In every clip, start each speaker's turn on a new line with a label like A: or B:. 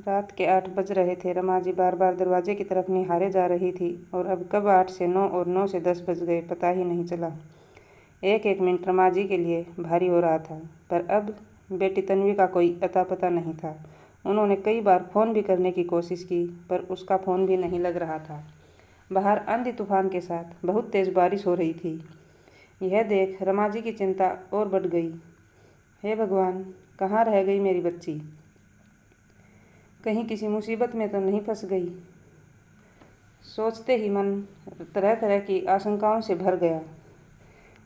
A: रात के 8 बज रहे थे। रमा जी बार बार दरवाजे की तरफ निहारे जा रही थी और अब कब 8 से 9 और 9 से 10 बज गए पता ही नहीं चला। एक एक मिनट रमा जी के लिए भारी हो रहा था। पर अब बेटी तन्वी का कोई अता पता नहीं था। उन्होंने कई बार फ़ोन भी करने की कोशिश की पर उसका फ़ोन भी नहीं लग रहा था। बाहर आंधी तूफान के साथ बहुत तेज़ बारिश हो रही थी। यह देख रमा जी की चिंता और बढ़ गई। हे भगवान, कहाँ रह गई मेरी बच्ची? कहीं किसी मुसीबत में तो नहीं फंस गई? सोचते ही मन तरह तरह की आशंकाओं से भर गया।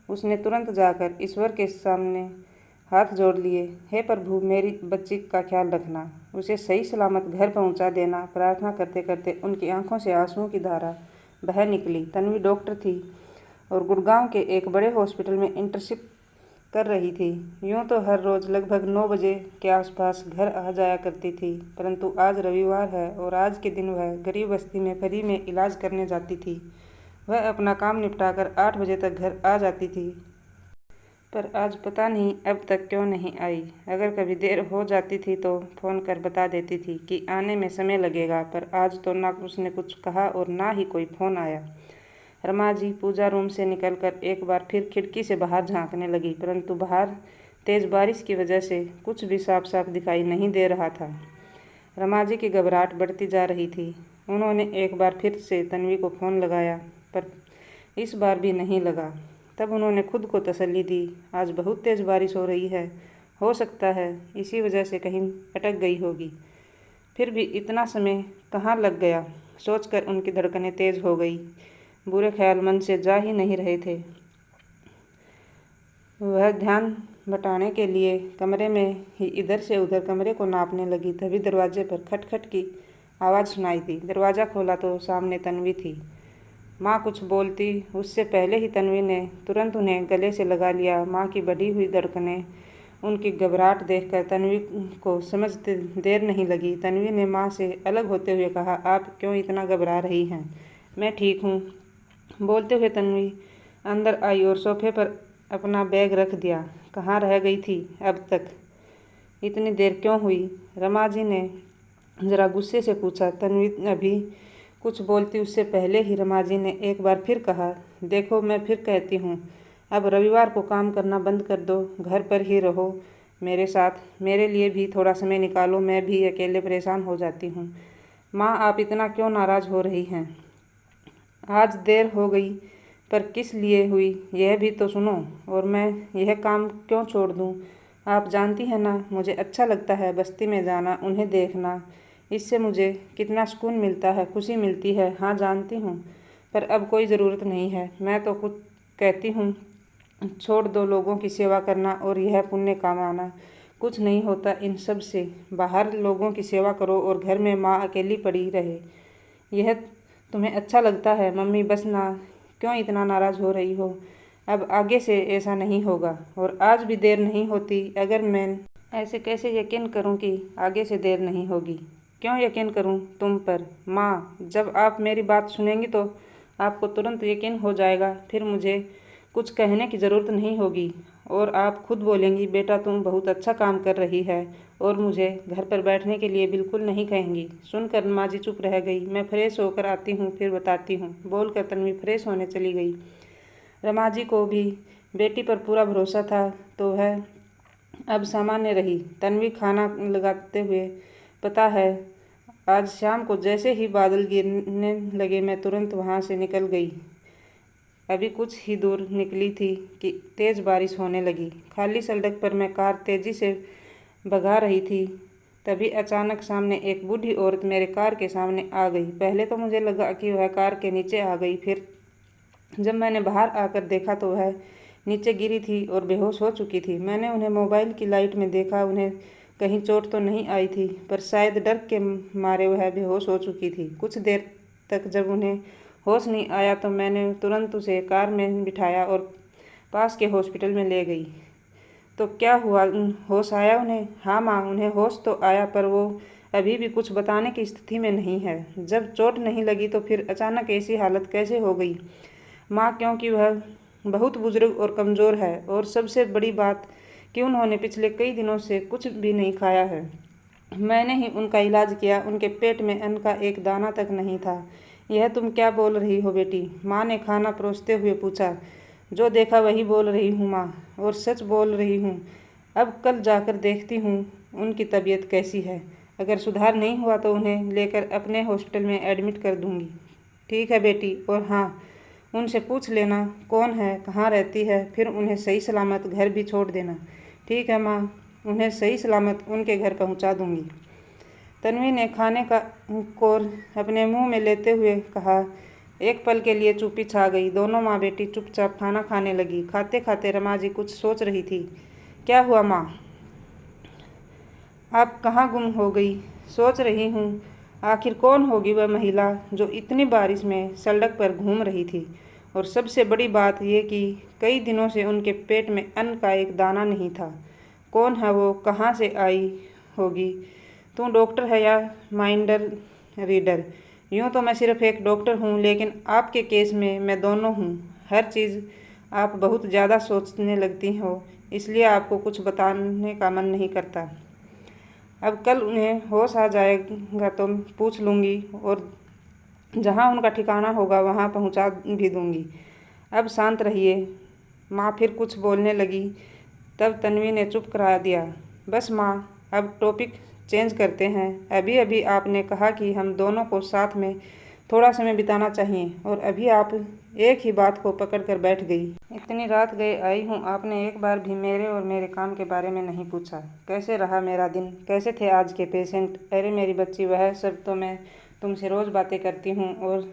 A: उसने तुरंत जाकर ईश्वर के सामने हाथ जोड़ लिए। हे प्रभु, मेरी बच्ची का ख्याल रखना, उसे सही सलामत घर पहुंचा देना। प्रार्थना करते करते उनकी आंखों से आंसुओं की धारा बह निकली। तन्वी डॉक्टर थी और गुड़गांव के एक बड़े हॉस्पिटल में इंटर्नशिप कर रही थी। यूँ तो हर रोज़ लगभग 9 बजे के आसपास घर आ जाया करती थी, परंतु आज रविवार है और आज के दिन वह गरीब बस्ती में फ्री में इलाज करने जाती थी। वह अपना काम निपटाकर 8 बजे तक घर आ जाती थी, पर आज पता नहीं अब तक क्यों नहीं आई। अगर कभी देर हो जाती थी तो फ़ोन कर बता देती थी कि आने में समय लगेगा, पर आज तो ना उसने कुछ कहा और ना ही कोई फ़ोन आया। रमा जी पूजा रूम से निकलकर एक बार फिर खिड़की से बाहर झांकने लगी, परंतु बाहर तेज़ बारिश की वजह से कुछ भी साफ साफ दिखाई नहीं दे रहा था। रमा जी की घबराहट बढ़ती जा रही थी। उन्होंने एक बार फिर से तन्वी को फ़ोन लगाया, पर इस बार भी नहीं लगा। तब उन्होंने खुद को तसल्ली दी, आज बहुत तेज़ बारिश हो रही है, हो सकता है इसी वजह से कहीं अटक गई होगी। फिर भी इतना समय कहाँ लग गया, सोचकर उनकी धड़कनें तेज़ हो गई। बुरे ख्याल मन से जा ही नहीं रहे थे। वह ध्यान बटाने के लिए कमरे में ही इधर से उधर कमरे को नापने लगी। तभी दरवाजे पर खटखट की आवाज़ सुनाई दी। दरवाज़ा खोला तो सामने तन्वी थी। माँ कुछ बोलती उससे पहले ही तन्वी ने तुरंत उन्हें गले से लगा लिया। माँ की बढ़ी हुई धड़कनें, उनकी घबराहट देखकर तन्वी को समझते देर नहीं लगी। तन्वी ने माँ से अलग होते हुए कहा, आप क्यों इतना घबरा रही हैं? मैं ठीक हूँ। बोलते हुए तन्वी अंदर आई और सोफे पर अपना बैग रख दिया। कहाँ रह गई थी अब तक? इतनी देर क्यों हुई? रमा जी ने ज़रा गुस्से से पूछा। तन्वी अभी कुछ बोलती उससे पहले ही रमा जी ने एक बार फिर कहा, देखो मैं फिर कहती हूँ, अब रविवार को काम करना बंद कर दो, घर पर ही रहो मेरे साथ। मेरे लिए भी थोड़ा समय निकालो, मैं भी अकेले परेशान हो जाती हूँ। माँ, आप इतना क्यों नाराज़ हो रही हैं? आज देर हो गई, पर किस लिए हुई यह भी तो सुनो। और मैं यह काम क्यों छोड़ दूँ? आप जानती हैं ना, मुझे अच्छा लगता है बस्ती में जाना, उन्हें देखना। इससे मुझे कितना सुकून मिलता है, खुशी मिलती है। हाँ जानती हूँ, पर अब कोई ज़रूरत नहीं है। मैं तो कुछ कहती हूँ, छोड़ दो लोगों की सेवा करना और यह पुण्य कमाना। कुछ नहीं होता इन सब से। बाहर लोगों की सेवा करो और घर में माँ अकेली पड़ी रहे, यह तुम्हें अच्छा लगता है? मम्मी बस ना, क्यों इतना नाराज़ हो रही हो? अब आगे से ऐसा नहीं होगा और आज भी देर नहीं होती। अगर मैं ऐसे कैसे यकीन करूं कि आगे से देर नहीं होगी? क्यों यकीन करूं तुम पर? माँ, जब आप मेरी बात सुनेंगी तो आपको तुरंत यकीन हो जाएगा। फिर मुझे कुछ कहने की ज़रूरत नहीं होगी और आप खुद बोलेंगी, बेटा तुम बहुत अच्छा काम कर रही है, और मुझे घर पर बैठने के लिए बिल्कुल नहीं कहेंगी। सुनकर माँ जी चुप रह गई। मैं फ्रेश होकर आती हूँ, फिर बताती हूँ, बोलकर तन्वी फ्रेश होने चली गई। रमा जी को भी बेटी पर पूरा भरोसा था तो वह अब सामान्य रही। तन्वी खाना लगाते हुए, पता है आज शाम को जैसे ही बादल गिरने लगे मैं तुरंत वहाँ से निकल गई। अभी कुछ ही दूर निकली थी कि तेज़ बारिश होने लगी। खाली सड़क पर मैं कार तेज़ी से भगा रही थी। तभी अचानक सामने एक बूढ़ी औरत मेरे कार के सामने आ गई। पहले तो मुझे लगा कि वह कार के नीचे आ गई, फिर जब मैंने बाहर आकर देखा तो वह नीचे गिरी थी और बेहोश हो चुकी थी। मैंने उन्हें मोबाइल की लाइट में देखा। उन्हें कहीं चोट तो नहीं आई थी, पर शायद डर के मारे वह बेहोश हो चुकी थी। कुछ देर तक जब उन्हें होश नहीं आया तो मैंने तुरंत उसे कार में बिठाया और पास के हॉस्पिटल में ले गई। तो क्या हुआ, होश आया उन्हें? हाँ माँ, उन्हें होश तो आया, पर वो अभी भी कुछ बताने की स्थिति में नहीं है। जब चोट नहीं लगी तो फिर अचानक ऐसी हालत कैसे हो गई? माँ, क्योंकि वह बहुत बुजुर्ग और कमज़ोर है, और सबसे बड़ी बात कि उन्होंने पिछले कई दिनों से कुछ भी नहीं खाया है। मैंने ही उनका इलाज किया, उनके पेट में अन्न का एक दाना तक नहीं था। यह तुम क्या बोल रही हो बेटी? माँ ने खाना परोसते हुए पूछा। जो देखा वही बोल रही हूँ माँ, और सच बोल रही हूँ। अब कल जाकर देखती हूँ उनकी तबीयत कैसी है। अगर सुधार नहीं हुआ तो उन्हें लेकर अपने हॉस्पिटल में एडमिट कर दूँगी। ठीक है बेटी, और हाँ, उनसे पूछ लेना कौन है, कहाँ रहती है, फिर उन्हें सही सलामत घर भी छोड़ देना। ठीक है माँ, उन्हें सही सलामत उनके घर पहुँचा दूँगी। तन्वी ने खाने का कोर अपने मुंह में लेते हुए कहा। एक पल के लिए चुप्पी छा गई। दोनों माँ बेटी चुपचाप खाना खाने लगी। खाते खाते रमा जी कुछ सोच रही थी। क्या हुआ माँ, आप कहाँ गुम हो गई? सोच रही हूँ आखिर कौन होगी वह महिला जो इतनी बारिश में सड़क पर घूम रही थी, और सबसे बड़ी बात ये कि कई दिनों से उनके पेट में अन्न का एक दाना नहीं था। कौन है वो, कहाँ से आई होगी? तू डॉक्टर है या माइंडर रीडर? यूँ तो मैं सिर्फ एक डॉक्टर हूँ, लेकिन आपके केस में मैं दोनों हूँ। हर चीज़ आप बहुत ज़्यादा सोचने लगती हो, इसलिए आपको कुछ बताने का मन नहीं करता। अब कल उन्हें होश आ जाएगा तो पूछ लूँगी, और जहाँ उनका ठिकाना होगा वहाँ पहुँचा भी दूँगी। अब शांत रहिए। माँ फिर कुछ बोलने लगी, तब तन्वी ने चुप करा दिया। बस माँ, अब टॉपिक चेंज करते हैं। अभी अभी आपने कहा कि हम दोनों को साथ में थोड़ा समय बिताना चाहिए, और अभी आप एक ही बात को पकड़ कर बैठ गई। इतनी रात गए आई हूँ, आपने एक बार भी मेरे और मेरे काम के बारे में नहीं पूछा। कैसे रहा मेरा दिन, कैसे थे आज के पेशेंट? अरे मेरी बच्ची, वह सब तो मैं तुमसे रोज़ बातें करती हूँ, और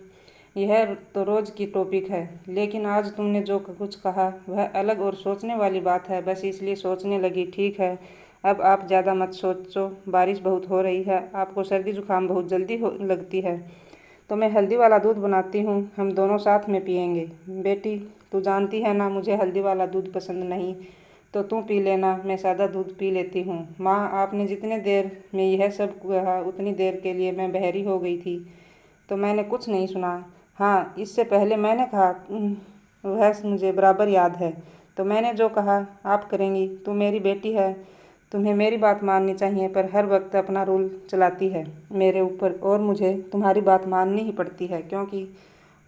A: यह तो रोज़ की टॉपिक है। लेकिन आज तुमने जो कुछ कहा वह अलग और सोचने वाली बात है, बस इसलिए सोचने लगी। ठीक है, अब आप ज़्यादा मत सोचो। बारिश बहुत हो रही है, आपको सर्दी जुकाम बहुत जल्दी लगती है, तो मैं हल्दी वाला दूध बनाती हूँ, हम दोनों साथ में पियेंगे। बेटी, तू जानती है ना मुझे हल्दी वाला दूध पसंद नहीं, तो तू पी लेना, मैं सादा दूध पी लेती हूँ। माँ, आपने जितने देर में यह सब कहा उतनी देर के लिए मैं बहरी हो गई थी, तो मैंने कुछ नहीं सुना। हाँ, इससे पहले मैंने कहा वह मुझे बराबर याद है। तो मैंने जो कहा आप करेंगी। तू मेरी बेटी है, तुम्हें मेरी बात माननी चाहिए, पर हर वक्त अपना रूल चलाती है मेरे ऊपर, और मुझे तुम्हारी बात माननी ही पड़ती है, क्योंकि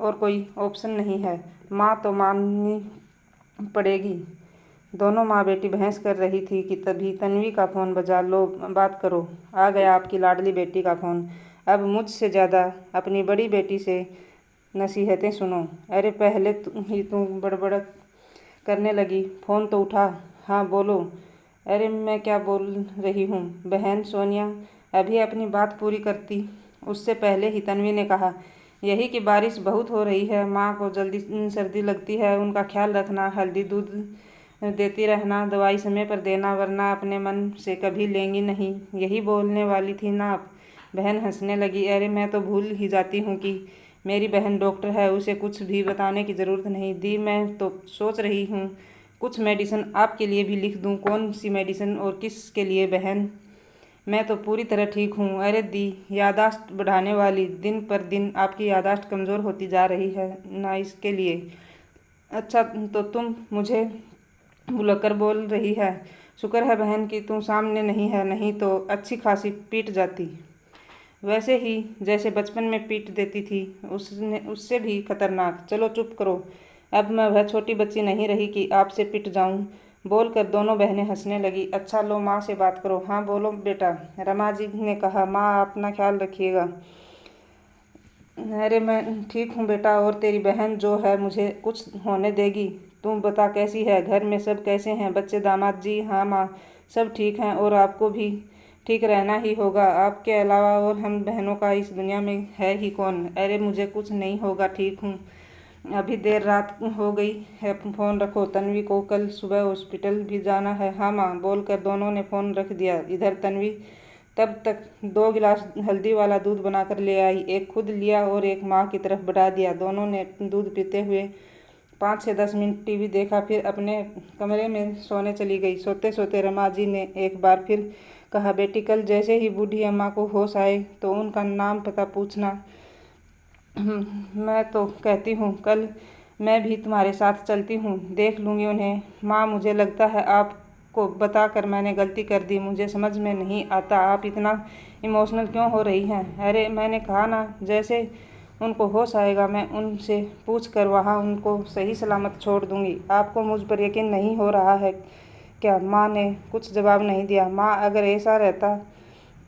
A: और कोई ऑप्शन नहीं है। माँ, तो माननी पड़ेगी। दोनों माँ बेटी बहस कर रही थी कि तभी तन्वी का फ़ोन बजा। लो, बात करो। आ गया आपकी लाडली बेटी का फ़ोन। अब मुझसे ज़्यादा अपनी बड़ी बेटी से नसीहतें सुनो। अरे पहले ही तू बड़बड़ करने लगी, फ़ोन तो उठा। हाँ बोलो। अरे मैं क्या बोल रही हूँ बहन सोनिया, अभी अपनी बात पूरी करती उससे पहले ही तन्वी ने कहा, यही कि बारिश बहुत हो रही है, माँ को जल्दी सर्दी लगती है, उनका ख्याल रखना, हल्दी दूध देती रहना, दवाई समय पर देना, वरना अपने मन से कभी लेंगी नहीं। यही बोलने वाली थी ना आप? बहन हंसने लगी। अरे मैं तो भूल ही जाती हूँ कि मेरी बहन डॉक्टर है, उसे कुछ भी बताने की ज़रूरत नहीं। दी, मैं तो सोच रही हूँ कुछ मेडिसिन आपके लिए भी लिख दूँ। कौन सी मेडिसिन और किसके लिए बहन? मैं तो पूरी तरह ठीक हूँ। अरे दी, यादाश्त बढ़ाने वाली, दिन पर दिन आपकी यादाश्त कमज़ोर होती जा रही है ना, इसके लिए। अच्छा, तो तुम मुझे बुलाकर बोल रही है। शुक्र है बहन कि तुम सामने नहीं है, नहीं तो अच्छी खासी पीट जाती, वैसे ही जैसे बचपन में पीट देती थी, उससे भी खतरनाक। चलो चुप करो, अब मैं वह छोटी बच्ची नहीं रही कि आपसे पिट जाऊं। बोलकर दोनों बहनें हंसने लगी। अच्छा लो, माँ से बात करो। हाँ बोलो बेटा, रमा जी ने कहा। माँ, अपना ख्याल रखिएगा। अरे मैं ठीक हूँ बेटा, और तेरी बहन जो है मुझे कुछ होने देगी? तुम बता कैसी है, घर में सब कैसे हैं, बच्चे, दामाद जी? हाँ माँ, सब ठीक हैं, और आपको भी ठीक रहना ही होगा, आपके अलावा और हम बहनों का इस दुनिया में है ही कौन? अरे मुझे कुछ नहीं होगा, ठीक हूँ। अभी देर रात हो गई है, फ़ोन रखो, तन्वी को कल सुबह हॉस्पिटल भी जाना है। हाँ माँ, बोलकर दोनों ने फ़ोन रख दिया। इधर तन्वी तब तक 2 गिलास हल्दी वाला दूध बनाकर ले आई, एक खुद लिया और एक माँ की तरफ बढ़ा दिया। दोनों ने दूध पीते हुए 5 से 10 मिनट टीवी देखा, फिर अपने कमरे में सोने चली गई। सोते सोते रमा जी ने एक बार फिर कहा, बेटी, कल जैसे ही बूढ़ी अम्मा को होश आए तो उनका नाम पता पूछना। मैं तो कहती हूँ कल मैं भी तुम्हारे साथ चलती हूँ, देख लूँगी उन्हें। माँ, मुझे लगता है आप आपको बताकर मैंने गलती कर दी। मुझे समझ में नहीं आता आप इतना इमोशनल क्यों हो रही हैं। अरे मैंने कहा ना, जैसे उनको होश आएगा मैं उनसे पूछ कर वहाँ उनको सही सलामत छोड़ दूँगी। आपको मुझ पर यकीन नहीं हो रहा है क्या? माँ ने कुछ जवाब नहीं दिया। माँ, अगर ऐसा रहता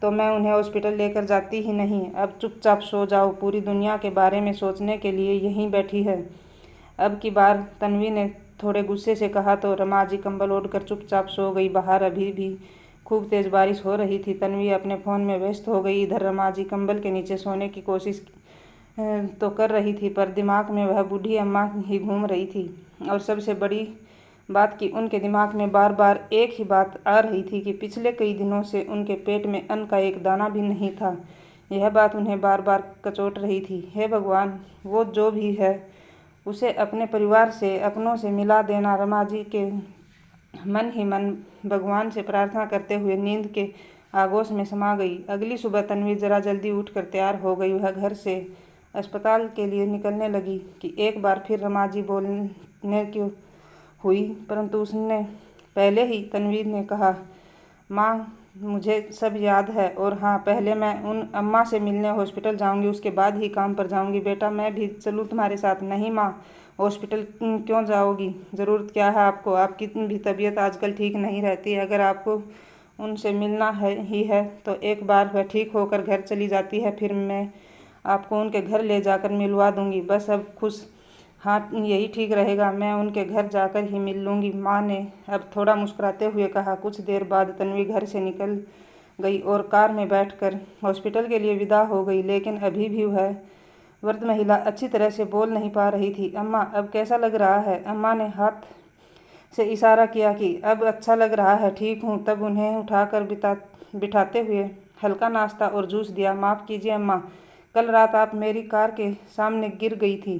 A: तो मैं उन्हें हॉस्पिटल लेकर जाती ही नहीं। अब चुपचाप सो जाओ, पूरी दुनिया के बारे में सोचने के लिए यहीं बैठी है। अब की बार तन्वी ने थोड़े गुस्से से कहा तो रमा जी कंबल ओढ़कर चुपचाप सो गई। बाहर अभी भी खूब तेज़ बारिश हो रही थी। तन्वी अपने फ़ोन में व्यस्त हो गई। इधर रमा जी कंबल के नीचे सोने की कोशिश तो कर रही थी, पर दिमाग में वह बूढ़ी अम्मा ही घूम रही थी। और सबसे बड़ी बात कि उनके दिमाग में बार बार एक ही बात आ रही थी कि पिछले कई दिनों से उनके पेट में अन्न का एक दाना भी नहीं था। यह बात उन्हें बार बार कचोट रही थी। हे भगवान, वो जो भी है उसे अपने परिवार से, अपनों से मिला देना। रमा जी के मन ही मन भगवान से प्रार्थना करते हुए नींद के आगोश में समा गई। अगली सुबह तन्वी जरा जल्दी उठकर तैयार हो गई। वह घर से अस्पताल के लिए निकलने लगी कि एक बार फिर रमा जी बोलने क्यों हुई, परंतु उसने पहले ही तन्वी ने कहा, माँ मुझे सब याद है, और हाँ, पहले मैं उन अम्मा से मिलने हॉस्पिटल जाऊंगी, उसके बाद ही काम पर जाऊंगी। बेटा मैं भी चलूँ तुम्हारे साथ? नहीं माँ, हॉस्पिटल क्यों जाओगी? ज़रूरत क्या है आपको? आपकी भी तबीयत आजकल ठीक नहीं रहती। अगर आपको उनसे मिलना है तो एक बार वह ठीक होकर घर चली जाती है, फिर मैं आपको उनके घर ले जाकर मिलवा दूंगी। बस अब खुश? हाँ, यही ठीक रहेगा, मैं उनके घर जाकर ही मिल लूँगी, माँ ने अब थोड़ा मुस्कुराते हुए कहा। कुछ देर बाद तन्वी घर से निकल गई और कार में बैठकर हॉस्पिटल के लिए विदा हो गई। लेकिन अभी भी वह वृद्ध महिला अच्छी तरह से बोल नहीं पा रही थी। अम्मा, अब कैसा लग रहा है? अम्मा ने हाथ से इशारा किया कि अब अच्छा लग रहा है, ठीक हूँ। तब उन्हें उठाकर बिठाते हुए हल्का नाश्ता और जूस दिया। माफ़ कीजिए अम्मा, कल रात आप मेरी कार के सामने गिर गई थी।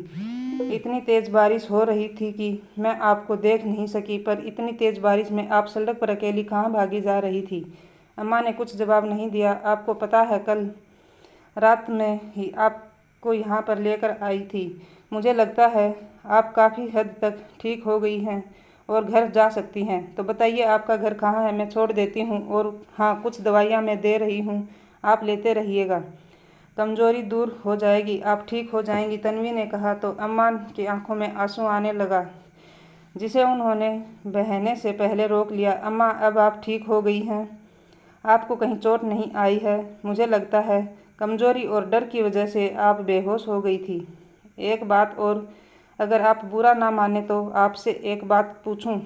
A: इतनी तेज़ बारिश हो रही थी कि मैं आपको देख नहीं सकी, पर इतनी तेज़ बारिश में आप सड़क पर अकेली कहाँ भागी जा रही थी? अम्मा ने कुछ जवाब नहीं दिया। आपको पता है, कल रात में ही आपको यहाँ पर लेकर आई थी। मुझे लगता है आप काफ़ी हद तक ठीक हो गई हैं और घर जा सकती हैं। तो बताइए आपका घर कहाँ है? मैं छोड़ देती हूँ, और हाँ, कुछ दवाइयाँ मैं दे रही हूँ, आप लेते रहिएगा। कमज़ोरी दूर हो जाएगी, आप ठीक हो जाएंगी, तन्वी ने कहा तो अम्मा की आंखों में आंसू आने लगा, जिसे उन्होंने बहने से पहले रोक लिया। अम्मा, अब आप ठीक हो गई हैं? आपको कहीं चोट नहीं आई है? मुझे लगता है कमज़ोरी और डर की वजह से आप बेहोश हो गई थी। एक बात और, अगर आप बुरा ना माने तो आपसे एक बात पूछूं?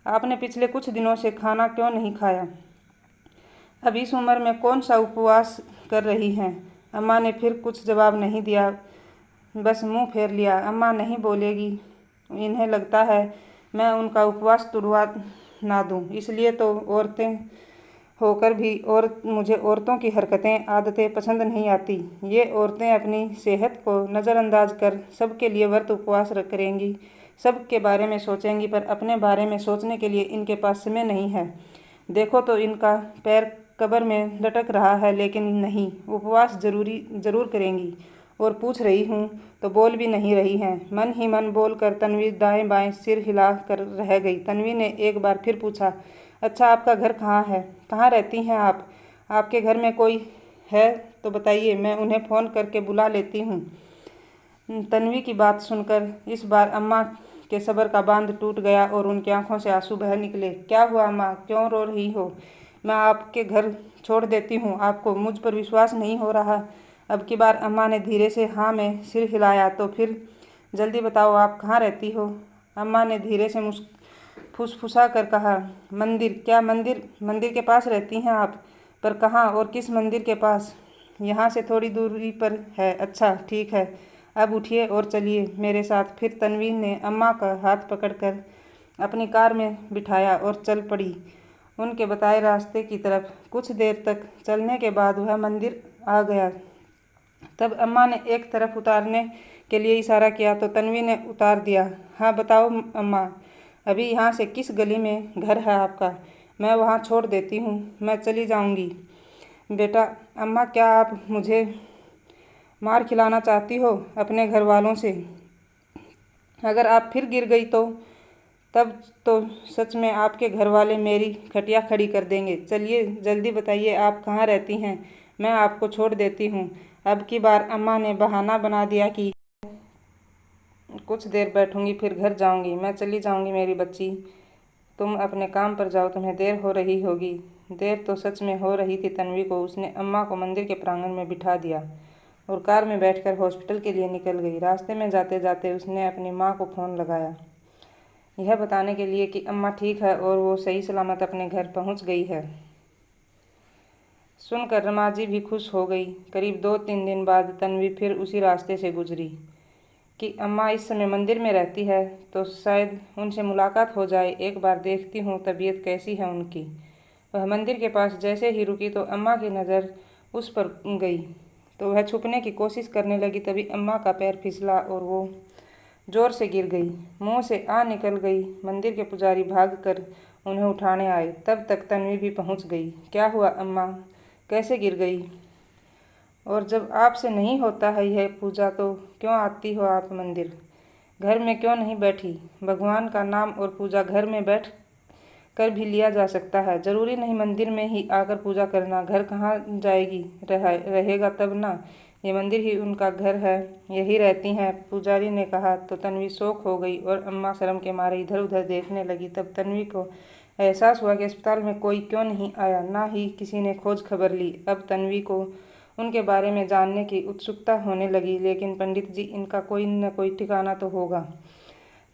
A: आपने पिछले कुछ दिनों से खाना क्यों नहीं खाया? अब इस उम्र में कौन सा उपवास कर रही हैं? अम्मा ने फिर कुछ जवाब नहीं दिया, बस मुंह फेर लिया। अम्मा नहीं बोलेगी, इन्हें लगता है मैं उनका उपवास तुड़वा ना दूं, इसलिए तो औरतें होकर भी और मुझे औरतों की हरकतें, आदतें पसंद नहीं आती। ये औरतें अपनी सेहत को नज़रअंदाज कर सबके लिए व्रत उपवास करेंगी, सबके बारे में सोचेंगी, पर अपने बारे में सोचने के लिए इनके पास समय नहीं है। देखो तो इनका पैर कब्र में लटक रहा है, लेकिन नहीं, उपवास ज़रूर करेंगी। और पूछ रही हूँ तो बोल भी नहीं रही हैं। मन ही मन बोल कर तन्वी दाएं बाएं सिर हिला कर रह गई। तन्वी ने एक बार फिर पूछा, अच्छा आपका घर कहाँ है? कहाँ रहती हैं आप? आपके घर में कोई है तो बताइए, मैं उन्हें फ़ोन करके बुला लेती हूँ। तन्वी की बात सुनकर इस बार अम्मा के सब्र का बांध टूट गया और उनकी आंखों से आंसू बह निकले। क्या हुआ अम्मा, क्यों रो रही हो? मैं आपके घर छोड़ देती हूँ, आपको मुझ पर विश्वास नहीं हो रहा? अब की बार अम्मा ने धीरे से हाँ में सिर हिलाया। तो फिर जल्दी बताओ, आप कहाँ रहती हो? अम्मा ने धीरे से फुसफुसा कर कहा, मंदिर। क्या मंदिर? मंदिर के पास रहती हैं आप? पर कहाँ और किस मंदिर के पास? यहाँ से थोड़ी दूरी पर है। अच्छा ठीक है, अब उठिए और चलिए मेरे साथ। फिर तन्वी ने अम्मा का हाथ पकड़कर अपनी कार में बिठाया और चल पड़ी उनके बताए रास्ते की तरफ। कुछ देर तक चलने के बाद वह मंदिर आ गया। तब अम्मा ने एक तरफ उतारने के लिए इशारा किया तो तन्वी ने उतार दिया। हाँ बताओ अम्मा, अभी यहाँ से किस गली में घर है आपका? मैं वहाँ छोड़ देती हूँ, मैं चली जाऊँगी। बेटा, अम्मा क्या आप मुझे मार खिलाना चाहती हो अपने घर वालों से? अगर आप फिर गिर गई तो तब तो सच में आपके घर वाले मेरी खटिया खड़ी कर देंगे। चलिए जल्दी बताइए आप कहाँ रहती हैं, मैं आपको छोड़ देती हूँ। अब की बार अम्मा ने बहाना बना दिया कि कुछ देर बैठूंगी फिर घर जाऊंगी। मैं चली जाऊंगी मेरी बच्ची, तुम अपने काम पर जाओ, तुम्हें देर हो रही होगी। देर तो सच में हो रही थी तन्वी को। उसने अम्मा को मंदिर के प्रांगण में बिठा दिया और कार में बैठकर हॉस्पिटल के लिए निकल गई। रास्ते में जाते जाते उसने अपनी माँ को फ़ोन लगाया, यह बताने के लिए कि अम्मा ठीक है और वो सही सलामत अपने घर पहुँच गई है। सुनकर रमा जी भी खुश हो गई। करीब 2-3 दिन बाद तन्वी फिर उसी रास्ते से गुजरी कि अम्मा इस समय मंदिर में रहती है तो शायद उनसे मुलाकात हो जाए, एक बार देखती हूँ तबीयत कैसी है उनकी। वह मंदिर के पास जैसे ही रुकी तो अम्मा की नज़र उस पर गई तो वह छुपने की कोशिश करने लगी। तभी अम्मा का पैर फिसला और वो जोर से गिर गई, मुंह से आ निकल गई। मंदिर के पुजारी भागकर उन्हें उठाने आए, तब तक तन्वी भी पहुंच गई। क्या हुआ अम्मा, कैसे गिर गई? और जब आपसे नहीं होता है यह पूजा तो क्यों आती हो आप मंदिर? घर में क्यों नहीं बैठी? भगवान का नाम और पूजा घर में बैठ कर भी लिया जा सकता है, जरूरी नहीं मंदिर में ही आकर पूजा करना। घर कहाँ जाएगी, रहेगा तब ना, ये मंदिर ही उनका घर है, यही रहती हैं। पुजारी ने कहा तो तन्वी शौक हो गई और अम्मा शर्म के मारे इधर उधर देखने लगी। तब तन्वी को एहसास हुआ कि अस्पताल में कोई क्यों नहीं आया, ना ही किसी ने खोज खबर ली। अब तन्वी को उनके बारे में जानने की उत्सुकता होने लगी, लेकिन पंडित जी इनका कोई न कोई ठिकाना तो होगा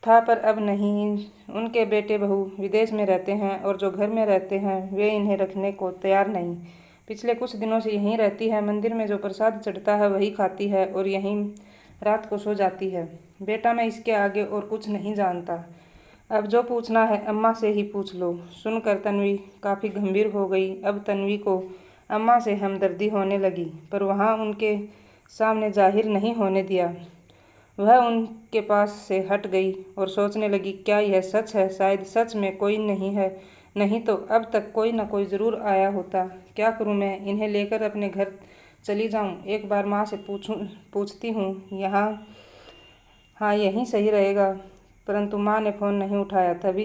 A: था, पर अब नहीं। उनके बेटे बहू विदेश में रहते हैं और जो घर में रहते हैं वे इन्हें रखने को तैयार नहीं। पिछले कुछ दिनों से यहीं रहती है, मंदिर में जो प्रसाद चढ़ता है वही खाती है और यहीं रात को सो जाती है। बेटा मैं इसके आगे और कुछ नहीं जानता, अब जो पूछना है अम्मा से ही पूछ लो। सुनकर तन्वी काफ़ी गंभीर हो गई। अब तन्वी को अम्मा से हमदर्दी होने लगी, पर वहाँ उनके सामने जाहिर नहीं होने दिया। वह उनके पास से हट गई और सोचने लगी, क्या यह सच है? शायद सच में कोई नहीं है, नहीं तो अब तक कोई न कोई ज़रूर आया होता। क्या करूँ मैं, इन्हें लेकर अपने घर चली जाऊँ? एक बार माँ से पूछती हूँ, यहाँ हाँ यहीं सही रहेगा। परंतु माँ ने फ़ोन नहीं उठाया। तभी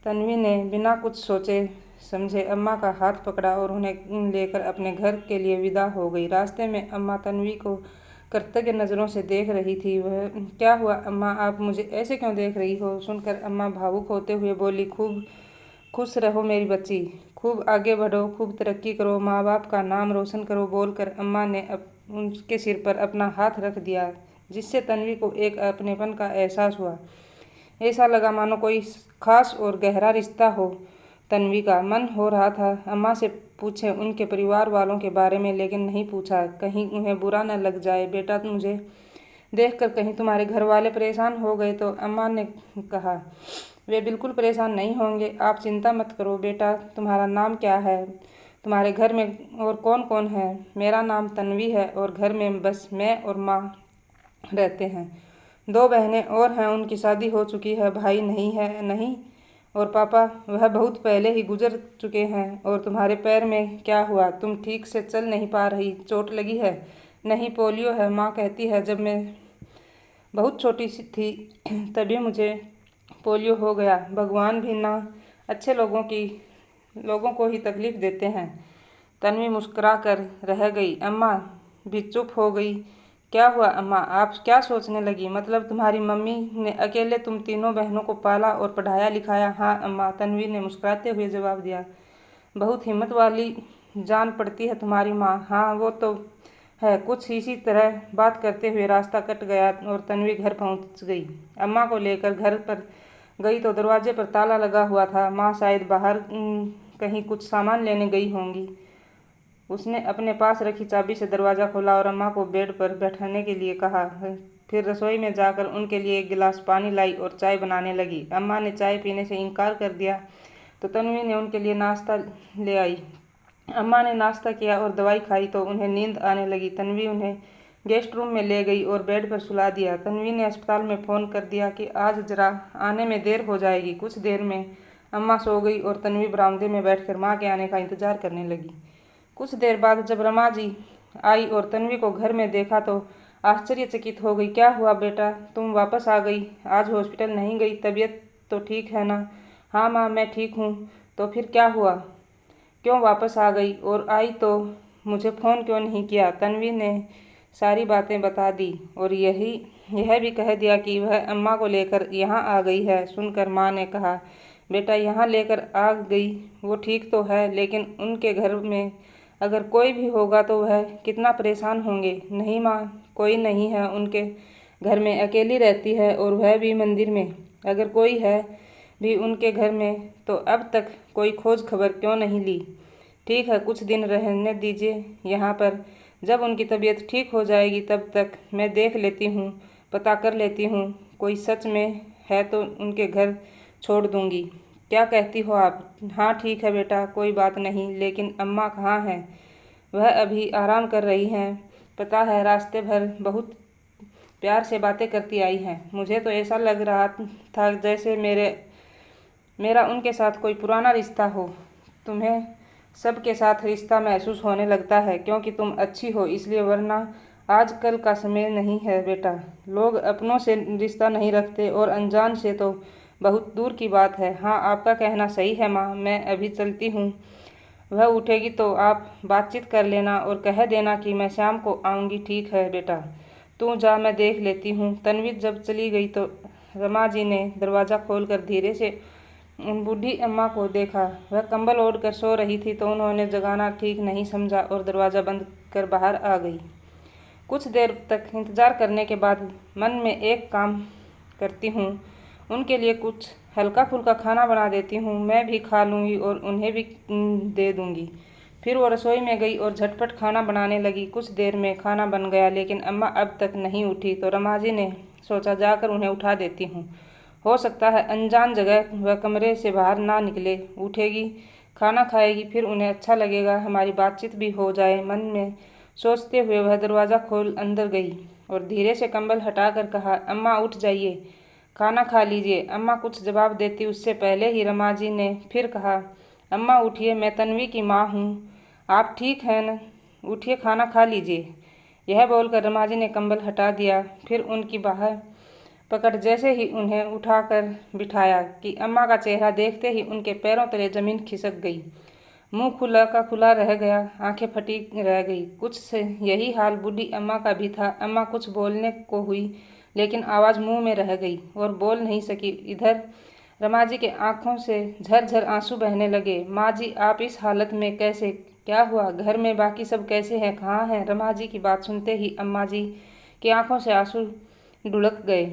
A: तन्वी ने बिना कुछ सोचे समझे अम्मा का हाथ पकड़ा और उन्हें लेकर अपने घर के लिए विदा हो गई। रास्ते में अम्मा तन्वी को कृतज्ञ नज़रों से देख रही थी। वह क्या हुआ अम्मा, आप मुझे ऐसे क्यों देख रही हो? सुनकर अम्मा भावुक होते हुए बोली, खूब खुश रहो मेरी बच्ची, खूब आगे बढ़ो, खूब तरक्की करो, माँ बाप का नाम रोशन करो। बोलकर अम्मा ने उनके सिर पर अपना हाथ रख दिया, जिससे तन्वी को एक अपनेपन का एहसास हुआ। ऐसा लगा मानो कोई खास और गहरा रिश्ता हो। तन्वी का मन हो रहा था अम्मा से पूछे उनके परिवार वालों के बारे में, लेकिन नहीं पूछा, कहीं उन्हें बुरा न लग जाए। बेटा मुझे देखकर कहीं तुम्हारे घर वाले परेशान हो गए तो? अम्मा ने कहा, वे बिल्कुल परेशान नहीं होंगे, आप चिंता मत करो। बेटा तुम्हारा नाम क्या है? तुम्हारे घर में और कौन कौन है? मेरा नाम तन्वी है और घर में बस मैं और माँ रहते हैं। 2 बहनें और हैं, उनकी शादी हो चुकी है, भाई नहीं है। नहीं, और पापा? वह बहुत पहले ही गुजर चुके हैं। और तुम्हारे पैर में क्या हुआ? तुम ठीक से चल नहीं पा रही, चोट लगी है? नहीं, पोलियो है, माँ कहती है। जब मैं बहुत छोटी सी थी तभी मुझे पोलियो हो गया। भगवान भी ना अच्छे लोगों को ही तकलीफ़ देते हैं। तन्वी मुस्कुरा कर रह गई। अम्मा भी चुप हो गई। क्या हुआ अम्मा, आप क्या सोचने लगी? मतलब तुम्हारी मम्मी ने अकेले तुम तीनों बहनों को पाला और पढ़ाया लिखाया? हाँ अम्मा, तन्वी ने मुस्कुराते हुए जवाब दिया। बहुत हिम्मत वाली जान पड़ती है तुम्हारी माँ। हाँ वो तो है। कुछ इसी तरह बात करते हुए रास्ता कट गया और तन्वी घर पहुँच गई। अम्मा को लेकर घर पर गई तो दरवाजे पर ताला लगा हुआ था। माँ शायद बाहर कहीं कुछ सामान लेने गई होंगी। उसने अपने पास रखी चाबी से दरवाज़ा खोला और अम्मा को बेड पर बैठाने के लिए कहा। फिर रसोई में जाकर उनके लिए 1 गिलास पानी लाई और चाय बनाने लगी। अम्मा ने चाय पीने से इनकार कर दिया तो तन्वी ने उनके लिए नाश्ता ले आई। अम्मा ने नाश्ता किया और दवाई खाई तो उन्हें नींद आने लगी। तन्वी उन्हें गेस्ट रूम में ले गई और बेड पर सुला दिया। तन्वी ने अस्पताल में फ़ोन कर दिया कि आज जरा आने में देर हो जाएगी। कुछ देर में अम्मा सो गई और तन्वी बरामदे में बैठकर माँ के आने का इंतजार करने लगी। कुछ देर बाद जब रमा जी आई और तन्वी को घर में देखा तो आश्चर्यचकित हो गई। क्या हुआ बेटा, तुम वापस आ गई? आज हॉस्पिटल नहीं गई? तबीयत तो ठीक है ना? हाँ माँ, मैं ठीक हूँ। तो फिर क्या हुआ? क्यों वापस आ गई? और आई तो मुझे फ़ोन क्यों नहीं किया? तन्वी ने सारी बातें बता दी और यह भी कह दिया कि वह अम्मा को लेकर यहाँ आ गई है। सुनकर माँ ने कहा, बेटा यहाँ लेकर आ गई वो ठीक तो है, लेकिन उनके घर में अगर कोई भी होगा तो वह कितना परेशान होंगे। नहीं माँ, कोई नहीं है उनके घर में, अकेली रहती है और वह भी मंदिर में। अगर कोई है भी उनके घर में तो अब तक कोई खोज खबर क्यों नहीं ली? ठीक है, कुछ दिन रहने दीजिए यहाँ पर। जब उनकी तबीयत ठीक हो जाएगी तब तक मैं देख लेती हूँ, पता कर लेती हूँ। कोई सच में है तो उनके घर छोड़ दूँगी। क्या कहती हो आप? हाँ ठीक है बेटा, कोई बात नहीं, लेकिन अम्मा कहाँ हैं? वह अभी आराम कर रही हैं। पता है, रास्ते भर बहुत प्यार से बातें करती आई हैं। मुझे तो ऐसा लग रहा था जैसे मेरा उनके साथ कोई पुराना रिश्ता हो। तुम्हें सबके साथ रिश्ता महसूस होने लगता है क्योंकि तुम अच्छी हो इसलिए, वरना आजकल का समय नहीं है बेटा। लोग अपनों से रिश्ता नहीं रखते और अनजान से तो बहुत दूर की बात है। हाँ, आपका कहना सही है माँ, मैं अभी चलती हूँ। वह उठेगी तो आप बातचीत कर लेना और कह देना कि मैं शाम को आऊँगी। ठीक है बेटा, तू जा, मैं देख लेती हूँ। तन्वी जब चली गई तो रमा जी ने दरवाज़ा खोलकर धीरे से उन बूढ़ी अम्मा को देखा। वह कंबल ओढ़ कर सो रही थी तो उन्होंने जगाना ठीक नहीं समझा और दरवाज़ा बंद कर बाहर आ गई। कुछ देर तक इंतज़ार करने के बाद मन में एक काम करती हूँ, उनके लिए कुछ हल्का फुल्का खाना बना देती हूँ। मैं भी खा लूँगी और उन्हें भी दे दूँगी। फिर वो रसोई में गई और झटपट खाना बनाने लगी। कुछ देर में खाना बन गया, लेकिन अम्मा अब तक नहीं उठी तो रमा जी ने सोचा जाकर उन्हें उठा देती हूँ। हो सकता है अनजान जगह वह कमरे से बाहर ना निकले। उठेगी, खाना खाएगी, फिर उन्हें अच्छा लगेगा, हमारी बातचीत भी हो जाए। मन में सोचते हुए वह दरवाज़ा खोल अंदर गई और धीरे से कंबल हटाकर कहा, अम्मा उठ जाइए, खाना खा लीजिए। अम्मा कुछ जवाब देती उससे पहले ही रमा जी ने फिर कहा, अम्मा उठिए, मैं तन्वी की माँ हूँ, आप ठीक हैं न? उठिए, खाना खा लीजिए। यह बोलकर रमा जी ने कंबल हटा दिया। फिर उनकी बाह पकड़ जैसे ही उन्हें उठाकर बिठाया कि अम्मा का चेहरा देखते ही उनके पैरों तले जमीन खिसक गई। मुंह खुला का खुला रह गया, आंखें फटी रह गई। कुछ से यही हाल बूढ़ी अम्मा का भी था। अम्मा कुछ बोलने को हुई, लेकिन आवाज़ मुंह में रह गई और बोल नहीं सकी। इधर रमा जी के आंखों से झरझर आंसू बहने लगे। माँ जी, आप इस हालत में कैसे? क्या हुआ? घर में बाकी सब कैसे हैं? कहाँ हैं? रमा जी की बात सुनते ही अम्मा जी की आंखों से आंसू ढुलक गए।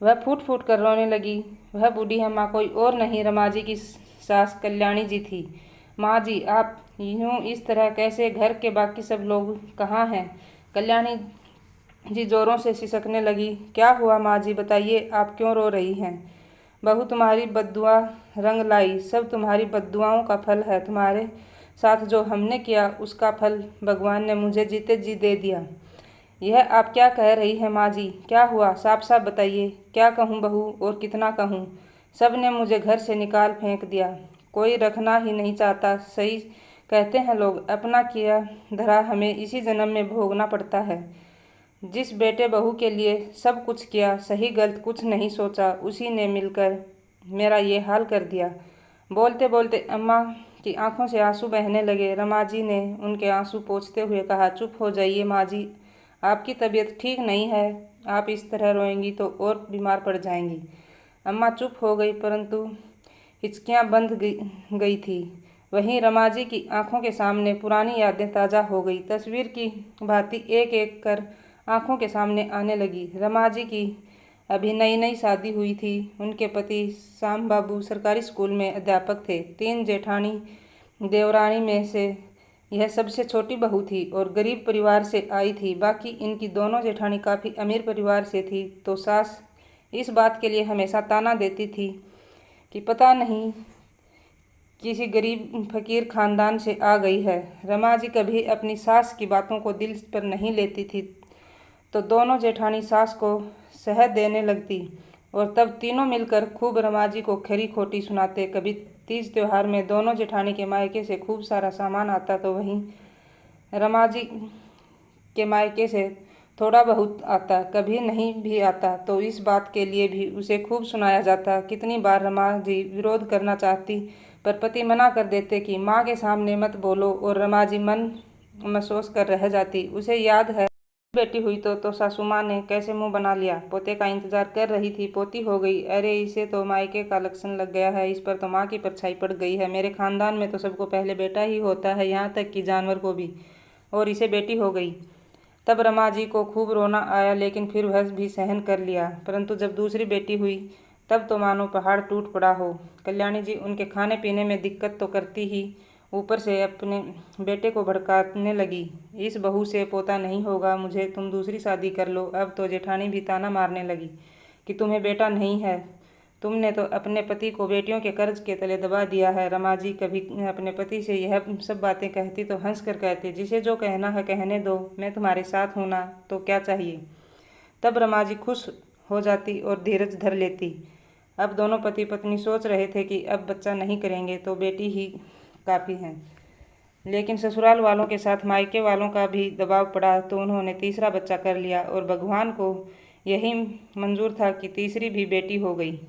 A: वह फूट फूट कर रोने लगी। वह बूढ़ी अम्मा कोई और नहीं, रमा जी की सास कल्याणी जी थी। माँ जी, आप यूँ इस तरह कैसे? घर के बाकी सब लोग कहाँ हैं? कल्याणी जी जोरों से सिसकने लगी। क्या हुआ माँ जी, बताइए, आप क्यों रो रही हैं? बहू तुम्हारी बद्दुआ रंग लाई, सब तुम्हारी बद्दुआओं का फल है। तुम्हारे साथ जो हमने किया उसका फल भगवान ने मुझे जीते जी दे दिया। यह आप क्या कह रही हैं माँ जी? क्या हुआ? साफ साफ बताइए। क्या कहूँ बहू, और कितना कहूँ? सब ने मुझे घर से निकाल फेंक दिया, कोई रखना ही नहीं चाहता। सही कहते हैं लोग, अपना किया धरा हमें इसी जन्म में भोगना पड़ता है। जिस बेटे बहू के लिए सब कुछ किया, सही गलत कुछ नहीं सोचा, उसी ने मिलकर मेरा ये हाल कर दिया। बोलते बोलते अम्मा की आंखों से आंसू बहने लगे। रमा जी ने उनके आंसू पोंछते हुए कहा, चुप हो जाइए माँ जी, आपकी तबीयत ठीक नहीं है, आप इस तरह रोएंगी तो और बीमार पड़ जाएंगी। अम्मा चुप हो गई, परंतु हिचकियाँ बंध गई थी। वहीं रमा जी की आंखों के सामने पुरानी यादें ताज़ा हो गई, तस्वीर की भांति एक एक कर आंखों के सामने आने लगी। रमा जी की अभी नई नई शादी हुई थी। उनके पति श्याम बाबू सरकारी स्कूल में अध्यापक थे। 3 जेठानी देवरानी में से यह सबसे छोटी बहू थी और गरीब परिवार से आई थी। बाकी इनकी दोनों जेठानी काफ़ी अमीर परिवार से थी, तो सास इस बात के लिए हमेशा ताना देती थी कि पता नहीं किसी गरीब फकीर खानदान से आ गई है। रमा जी कभी अपनी सास की बातों को दिल पर नहीं लेती थी, तो दोनों जेठानी सास को सह देने लगती और तब तीनों मिलकर खूब रमा जी को खरी खोटी सुनाते। कभी तीज त्योहार में दोनों जेठानी के मायके से खूब सारा सामान आता तो वहीं रमा जी के मायके से थोड़ा बहुत आता, कभी नहीं भी आता तो इस बात के लिए भी उसे खूब सुनाया जाता। कितनी बार रमा जी विरोध करना चाहती पर पति मना कर देते कि माँ के सामने मत बोलो, और रमा जी मन महसूस कर रह जाती। उसे याद है बेटी हुई तो सासू माँ ने कैसे मुंह बना लिया। पोते का इंतजार कर रही थी, पोती हो गई, अरे इसे तो मायके का लक्षण लग गया है, इस पर तो माँ की परछाई पड़ गई है। मेरे खानदान में तो सबको पहले बेटा ही होता है, यहाँ तक कि जानवर को भी, और इसे बेटी हो गई। तब रमा जी को खूब रोना आया, लेकिन फिर वह भी सहन कर लिया। परंतु जब दूसरी बेटी हुई तब तो मानो पहाड़ टूट पड़ा हो। कल्याणी जी उनके खाने पीने में दिक्कत तो करती ही, ऊपर से अपने बेटे को भड़काने लगी, इस बहू से पोता नहीं होगा मुझे, तुम दूसरी शादी कर लो। अब तो जेठानी भी ताना मारने लगी कि तुम्हें बेटा नहीं है, तुमने तो अपने पति को बेटियों के कर्ज के तले दबा दिया है। रमा जी कभी अपने पति से यह सब बातें कहती तो हंस कर कहती, जिसे जो कहना है कहने दो, मैं तुम्हारे साथ हूँ ना, तो क्या चाहिए। तब रमा जी खुश हो जाती और धीरज धर लेती। अब दोनों पति पत्नी सोच रहे थे कि अब बच्चा नहीं करेंगे तो बेटी ही काफ़ी है, लेकिन ससुराल वालों के साथ मायके वालों का भी दबाव पड़ा तो उन्होंने तीसरा बच्चा कर लिया, और भगवान को यही मंजूर था कि तीसरी भी बेटी हो गई।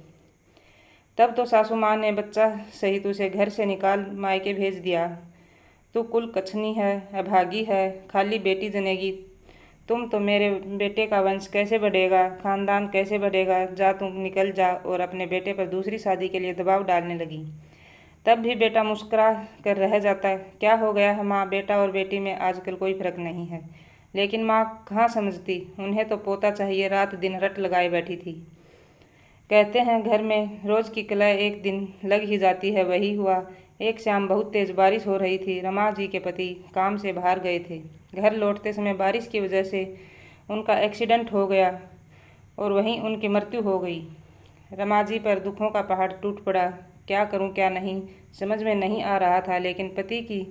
A: तब तो सासू माँ ने बच्चा सहित उसे घर से निकाल मायके भेज दिया। तू कुल कछनी है, अभागी है, खाली बेटी जनेगी, तुम तो मेरे बेटे का वंश कैसे बढ़ेगा, खानदान कैसे बढ़ेगा, जा तुम निकल जा, और अपने बेटे पर दूसरी शादी के लिए दबाव डालने लगी। तब भी बेटा मुस्कुरा कर रह जाता, क्या हो गया है माँ, बेटा और बेटी में आजकल कोई फर्क नहीं है। लेकिन माँ कहाँ समझती, उन्हें तो पोता चाहिए, रात दिन रट लगाए बैठी थी। कहते हैं घर में रोज की कलह एक दिन लग ही जाती है, वही हुआ। एक शाम बहुत तेज बारिश हो रही थी। रमा जी के पति काम से बाहर गए थे। घर लौटते समय बारिश की वजह से उनका एक्सीडेंट हो गया और वहीं उनकी मृत्यु हो गई। रमा जी पर दुखों का पहाड़ टूट पड़ा। क्या करूं क्या नहीं समझ में नहीं आ रहा था, लेकिन पति की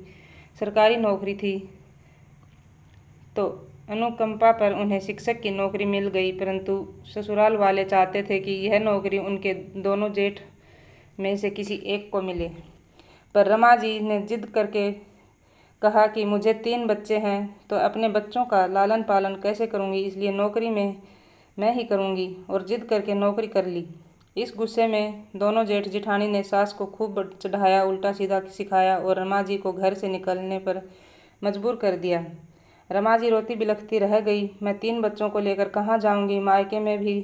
A: सरकारी नौकरी थी तो अनुकंपा पर उन्हें शिक्षक की नौकरी मिल गई, परंतु ससुराल वाले चाहते थे कि यह नौकरी उनके दोनों जेठ में से किसी एक को मिले। पर रमा जी ने जिद करके कहा कि मुझे 3 बच्चे हैं तो अपने बच्चों का लालन पालन कैसे करूंगी, इसलिए नौकरी में मैं ही करूंगी, और जिद करके नौकरी कर ली। इस गुस्से में दोनों जेठ जिठानी ने सास को खूब चढ़ाया, उल्टा सीधा सिखाया और रमा जी को घर से निकलने पर मजबूर कर दिया। रमा जी रोती बिलखती रह गई, मैं 3 बच्चों को लेकर कहाँ जाऊंगी, मायके में भी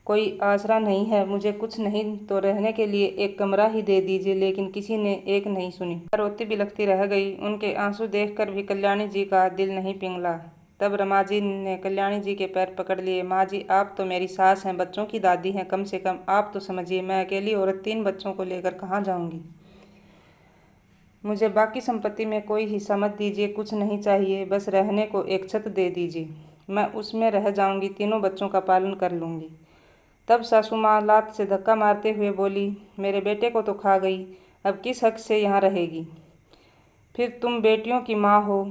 A: कोई आसरा नहीं है, मुझे कुछ नहीं तो रहने के लिए एक कमरा ही दे दीजिए। लेकिन किसी ने एक नहीं सुनी। रोती बिलखती रह गई। उनके आंसू देखकर भी कल्याणी जी का दिल नहीं पिघला। तब रमा जी ने कल्याणी जी के पैर पकड़ लिए, माँ जी आप तो मेरी सास हैं, बच्चों की दादी हैं, कम से कम आप तो समझिए, मैं अकेली औरत 3 बच्चों को लेकर कहाँ जाऊंगी। मुझे बाकी संपत्ति में कोई हिस्सा मत दीजिए, कुछ नहीं चाहिए, बस रहने को एक छत दे दीजिए, मैं उसमें रह जाऊंगी, तीनों बच्चों का पालन कर लूँगी। तब सासू माँ लात से धक्का मारते हुए बोली, मेरे बेटे को तो खा गई, अब किस हक से यहाँ रहेगी। फिर तुम बेटियों की माँ हो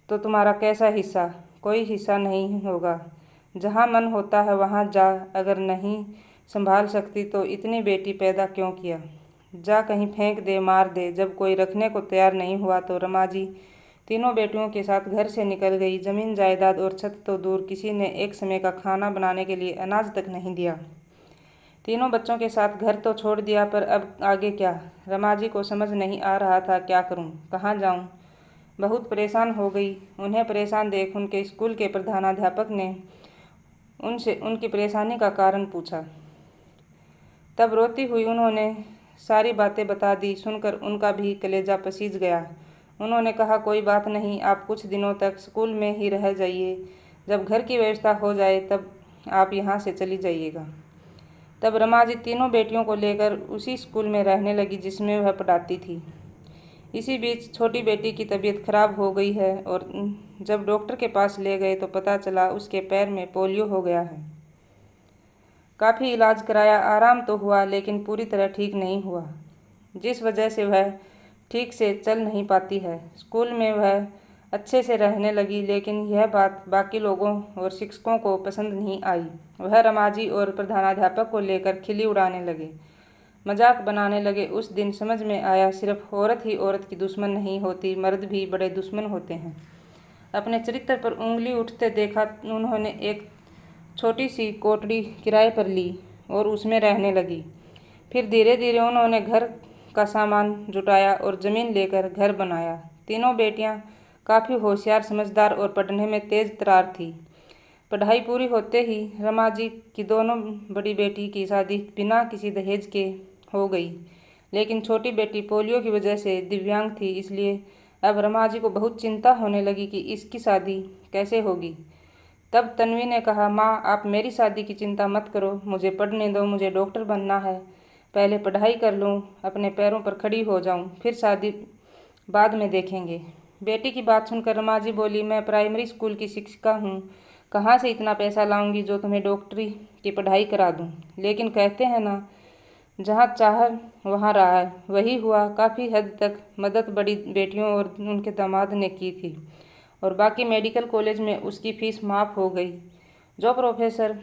A: तो तुम्हारा कैसा हिस्सा, कोई हिस्सा नहीं होगा। जहाँ मन होता है वहाँ जा, अगर नहीं संभाल सकती तो इतनी बेटी पैदा क्यों किया, जा कहीं फेंक दे, मार दे। जब कोई रखने को तैयार नहीं हुआ तो रमा जी तीनों बेटियों के साथ घर से निकल गई। जमीन जायदाद और छत तो दूर, किसी ने एक समय का खाना बनाने के लिए अनाज तक नहीं दिया। तीनों बच्चों के साथ घर तो छोड़ दिया, पर अब आगे क्या। रमा जी को समझ नहीं आ रहा था, क्या करूं, कहाँ जाऊं। बहुत परेशान हो गई। उन्हें परेशान देख उनके स्कूल के प्रधानाध्यापक ने उनसे उनकी परेशानी का कारण पूछा। तब रोती हुई उन्होंने सारी बातें बता दी। सुनकर उनका भी कलेजा पसीज गया। उन्होंने कहा, कोई बात नहीं, आप कुछ दिनों तक स्कूल में ही रह जाइए, जब घर की व्यवस्था हो जाए तब आप यहाँ से चली जाइएगा। तब रमा जी तीनों बेटियों को लेकर उसी स्कूल में रहने लगी जिसमें वह पढ़ाती थी। इसी बीच छोटी बेटी की तबीयत खराब हो गई है, और जब डॉक्टर के पास ले गए तो पता चला उसके पैर में पोलियो हो गया है। काफ़ी इलाज कराया, आराम तो हुआ, लेकिन पूरी तरह ठीक नहीं हुआ, जिस वजह से वह ठीक से चल नहीं पाती है। स्कूल में वह अच्छे से रहने लगी, लेकिन यह बात बाकी लोगों और शिक्षकों को पसंद नहीं आई। वह रमा जी और प्रधानाध्यापक को लेकर खिल्ली उड़ाने लगे, मजाक बनाने लगे। उस दिन समझ में आया, सिर्फ औरत ही औरत की दुश्मन नहीं होती, मर्द भी बड़े दुश्मन होते हैं। अपने चरित्र पर उंगली उठते देखा। उन्होंने एक छोटी सी कोठरी किराए पर ली और उसमें रहने लगी। फिर धीरे धीरे उन्होंने घर का सामान जुटाया और ज़मीन लेकर घर बनाया। तीनों बेटियां काफ़ी होशियार, समझदार और पढ़ने में तेज तर्रार थी। पढ़ाई पूरी होते ही रमा जी की दोनों बड़ी बेटी की शादी बिना किसी दहेज के हो गई, लेकिन छोटी बेटी पोलियो की वजह से दिव्यांग थी, इसलिए अब रमा जी को बहुत चिंता होने लगी कि इसकी शादी कैसे होगी। तब तन्वी ने कहा, माँ आप मेरी शादी की चिंता मत करो, मुझे पढ़ने दो, मुझे डॉक्टर बनना है, पहले पढ़ाई कर लूँ, अपने पैरों पर खड़ी हो जाऊँ, फिर शादी बाद में देखेंगे। बेटी की बात सुनकर रमा जी बोली, मैं प्राइमरी स्कूल की शिक्षिका हूँ, कहाँ से इतना पैसा लाऊंगी जो तुम्हें डॉक्टरी की पढ़ाई करा दूँ। लेकिन कहते हैं ना, जहाँ चाह वहाँ राह है, वही हुआ। काफ़ी हद तक मदद बड़ी बेटियों और उनके दामाद ने की थी और बाकी मेडिकल कॉलेज में उसकी फ़ीस माफ़ हो गई। जो प्रोफेसर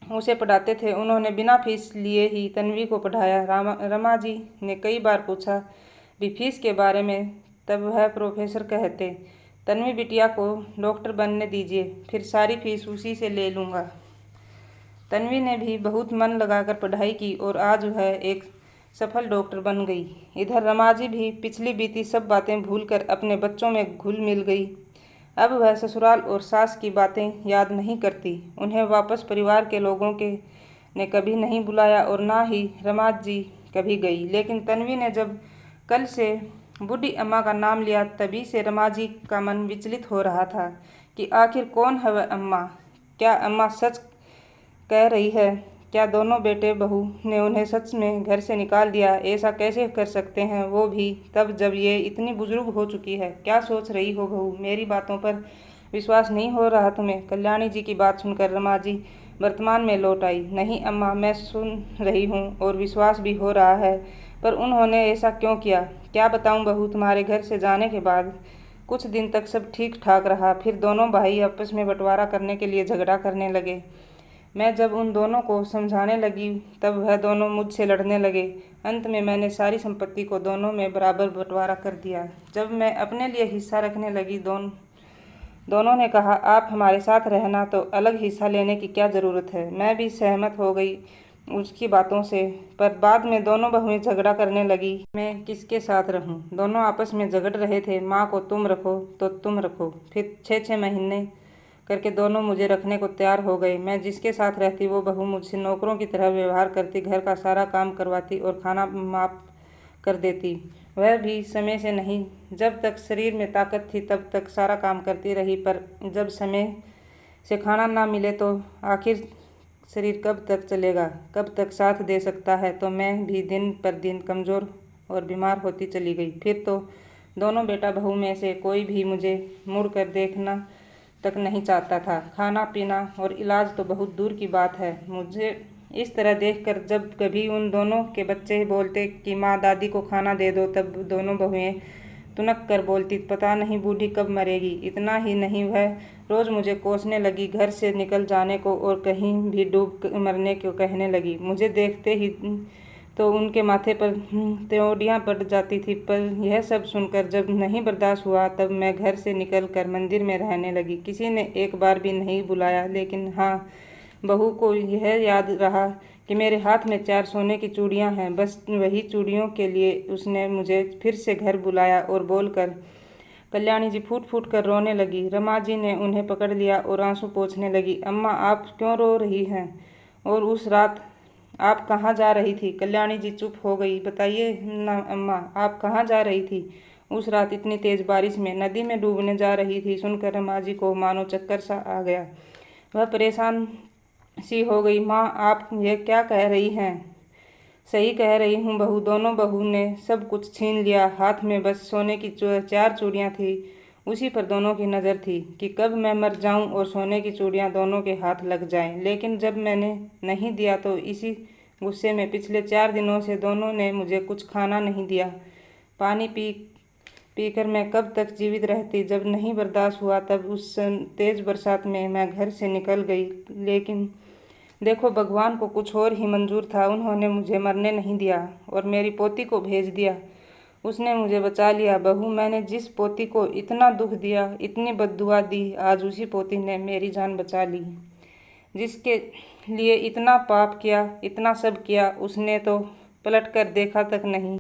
A: उसे पढ़ाते थे उन्होंने बिना फीस लिए ही तन्वी को पढ़ाया। रमा जी ने कई बार पूछा भी फीस के बारे में, तब वह प्रोफेसर कहते, तन्वी बिटिया को डॉक्टर बनने दीजिए, फिर सारी फीस उसी से ले लूँगा। तन्वी ने भी बहुत मन लगाकर पढ़ाई की और आज वह एक सफल डॉक्टर बन गई। इधर रमा जी भी पिछली बीती सब बातें भूलकर अपने बच्चों में घुल मिल गई। अब वह ससुराल और सास की बातें याद नहीं करती। उन्हें वापस परिवार के लोगों के ने कभी नहीं बुलाया और ना ही रमा जी कभी गई। लेकिन तन्वी ने जब कल से बूढ़ी अम्मा का नाम लिया, तभी से रमा जी का मन विचलित हो रहा था कि आखिर कौन है वह अम्मा। क्या अम्मा सच कह रही है? क्या दोनों बेटे बहू ने उन्हें सच में घर से निकाल दिया? ऐसा कैसे कर सकते हैं वो भी तब जब ये इतनी बुजुर्ग हो चुकी है? क्या सोच रही हो बहू? मेरी बातों पर विश्वास नहीं हो रहा तुम्हें? कल्याणी जी की बात सुनकर रमा जी वर्तमान में लौट आई। नहीं अम्मा, मैं सुन रही हूँ और विश्वास भी हो रहा है, पर उन्होंने ऐसा क्यों किया? क्या बताऊँ बहू, तुम्हारे घर से जाने के बाद कुछ दिन तक सब ठीक ठाक रहा, फिर दोनों भाई आपस में बंटवारा करने के लिए झगड़ा करने लगे। मैं जब उन दोनों को समझाने लगी तब वह दोनों मुझसे लड़ने लगे। अंत में मैंने सारी संपत्ति को दोनों में बराबर बंटवारा कर दिया। जब मैं अपने लिए हिस्सा रखने लगी, दोनों ने कहा, आप हमारे साथ रहना तो अलग हिस्सा लेने की क्या ज़रूरत है। मैं भी सहमत हो गई उसकी बातों से, पर बाद में दोनों बहुएं झगड़ा करने लगी। मैं किसके साथ रहूं? दोनों आपस में झगड़ रहे थे। माँ को तुम रखो तो तुम रखो। फिर 6-6 महीने करके दोनों मुझे रखने को तैयार हो गए। मैं जिसके साथ रहती वो बहू मुझसे नौकरों की तरह व्यवहार करती, घर का सारा काम करवाती और खाना माफ़ कर देती। वह भी समय से नहीं। जब तक शरीर में ताकत थी तब तक सारा काम करती रही, पर जब समय से खाना ना मिले तो आखिर शरीर कब तक चलेगा, कब तक साथ दे सकता है। तो मैं भी दिन पर दिन कमज़ोर और बीमार होती चली गई। फिर तो दोनों बेटा बहू में से कोई भी मुझे मुड़ कर देखना तक नहीं चाहता था। खाना पीना और इलाज तो बहुत दूर की बात है। मुझे इस तरह देखकर जब कभी उन दोनों के बच्चे बोलते कि माँ दादी को खाना दे दो, तब दोनों बहुएं तुनक कर बोलती, पता नहीं बूढ़ी कब मरेगी। इतना ही नहीं, वह रोज़ मुझे कोसने लगी, घर से निकल जाने को और कहीं भी डूब मरने को कहने लगी। मुझे देखते ही तो उनके माथे पर त्योड़ियाँ पड़ जाती थी। पर यह सब सुनकर जब नहीं बर्दाश्त हुआ तब मैं घर से निकलकर मंदिर में रहने लगी। किसी ने एक बार भी नहीं बुलाया, लेकिन हाँ, बहू को यह याद रहा कि मेरे हाथ में 4 सोने की चूड़ियाँ हैं। बस वही चूड़ियों के लिए उसने मुझे फिर से घर बुलाया और बोलकर कल्याणी जी फूट फूट कर रोने लगी। रमा जी ने उन्हें पकड़ लिया और आंसू पोंछने लगी। अम्मा आप क्यों रो रही हैं? और उस रात आप कहाँ जा रही थी? कल्याणी जी चुप हो गई। बताइए ना अम्मा, आप कहाँ जा रही थी? उस रात इतनी तेज बारिश में नदी में डूबने जा रही थी। सुनकर रमा जी को मानो चक्कर सा आ गया। वह परेशान सी हो गई। माँ आप ये क्या कह रही हैं? सही कह रही हूँ बहू, दोनों बहू ने सब कुछ छीन लिया। हाथ में बस सोने की 4 चूड़ियाँ थी। उसी पर दोनों की नज़र थी कि कब मैं मर जाऊं और सोने की चूड़ियाँ दोनों के हाथ लग जाएं। लेकिन जब मैंने नहीं दिया तो इसी गुस्से में पिछले 4 दिनों से दोनों ने मुझे कुछ खाना नहीं दिया। पानी पीकर मैं कब तक जीवित रहती? जब नहीं बर्दाश्त हुआ तब उस तेज़ बरसात में मैं घर से निकल गई। लेकिन देखो, भगवान को कुछ और ही मंजूर था। उन्होंने मुझे मरने नहीं दिया और मेरी पोती को भेज दिया। उसने मुझे बचा लिया। बहू, मैंने जिस पोती को इतना दुख दिया, इतनी बद्दुआ दी, आज उसी पोती ने मेरी जान बचा ली। जिसके लिए इतना पाप किया, इतना सब किया, उसने तो पलट कर देखा तक नहीं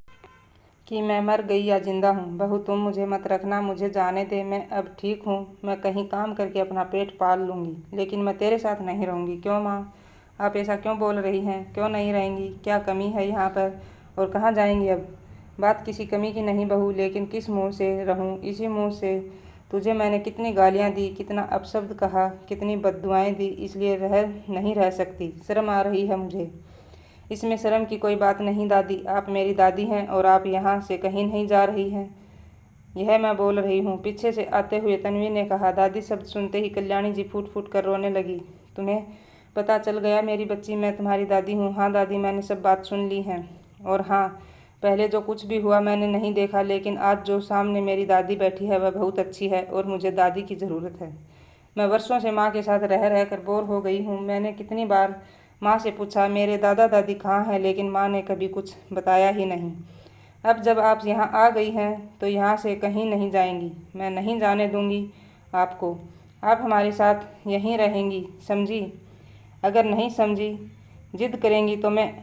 A: कि मैं मर गई या जिंदा हूँ। बहू, तुम मुझे मत रखना, मुझे जाने दे। मैं अब ठीक हूँ, मैं कहीं काम करके अपना पेट पाल लूँगी, लेकिन मैं तेरे साथ नहीं रहूँगी। क्यों माँ, आप ऐसा क्यों बोल रही हैं? क्यों नहीं रहेंगी? क्या कमी है यहाँ पर? और कहाँ जाएंगी अब? बात किसी कमी की नहीं बहू, लेकिन किस मुँह से रहूँ? इसी मुँह से तुझे मैंने कितनी गालियाँ दी, कितना अपशब्द कहा, कितनी बद्दुआएँ दी, इसलिए नहीं रह सकती। शर्म आ रही है मुझे। इसमें शर्म की कोई बात नहीं दादी, आप मेरी दादी हैं और आप यहाँ से कहीं नहीं जा रही हैं। यह मैं बोल रही हूँ, पीछे से आते हुए तन्वी ने कहा। दादी शब्द सुनते ही कल्याणी जी फूट फूट कर रोने लगी। तुम्हें पता चल गया मेरी बच्ची, मैं तुम्हारी दादी हूँ। हाँ दादी, मैंने सब बात सुन ली है। और हाँ, पहले जो कुछ भी हुआ मैंने नहीं देखा, लेकिन आज जो सामने मेरी दादी बैठी है वह बहुत अच्छी है और मुझे दादी की ज़रूरत है। मैं वर्षों से माँ के साथ रह कर बोर हो गई हूँ। मैंने कितनी बार माँ से पूछा मेरे दादा दादी कहाँ हैं, लेकिन माँ ने कभी कुछ बताया ही नहीं। अब जब आप यहाँ आ गई हैं तो यहाँ से कहीं नहीं जाएंगी। मैं नहीं जाने दूँगी आपको। आप हमारे साथ यहीं रहेंगी, समझी? अगर नहीं समझी, जिद करेंगी तो मैं,